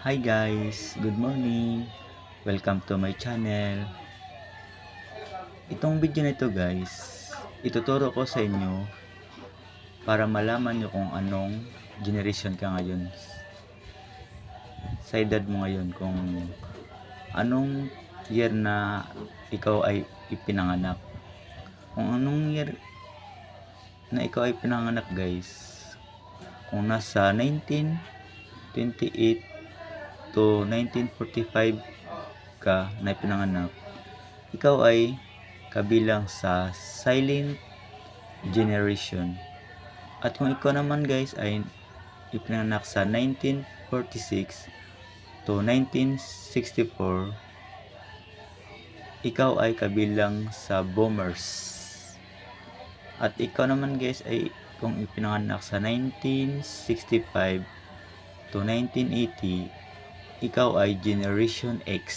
Hi guys, good morning. Welcome to my channel. Itong video na ito guys, ituturo ko sa inyo para malaman nyo kung anong generation ka ngayon. Sa edad mo ngayon, kung anong year na ikaw ay ipinanganak. Kung anong year na ikaw ay pinanganak guys, kung nasa 1928 to 1945 ka na pinanganak, ikaw ay kabilang sa silent generation. At kung ikaw naman guys ay ipinanganak sa 1946 to 1964, ikaw ay kabilang sa boomers. At ikaw naman guys ay kung ipinanganak sa 1965 to 1980, ikaw ay Generation X.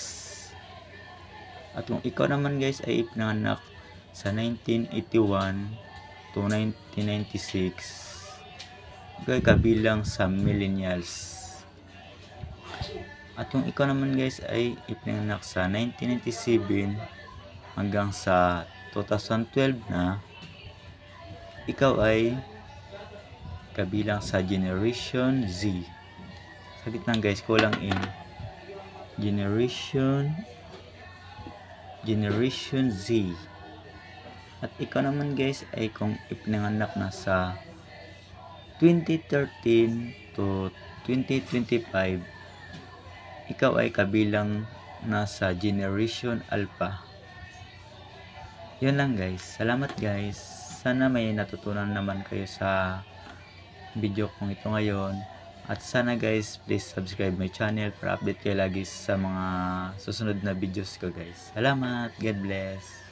At kung ikaw naman guys ay ipinanganak sa 1981 to 1996, ikaw ay kabilang sa Millennials. At kung ikaw naman guys ay ipinanganak sa 1997 hanggang sa 2012 na, ikaw ay kabilang sa Generation Z. Sa gitna guys, kulang in Generation Z. At ikaw naman guys ay kung ipinanganak na sa 2013 to 2025, ikaw ay kabilang na sa Generation Alpha. Yun lang guys. Salamat guys. Sana may natutunan naman kayo sa video kong ito ngayon. At sana guys, please subscribe my channel para update kayo lagi sa mga susunod na videos ko guys. Salamat. God bless.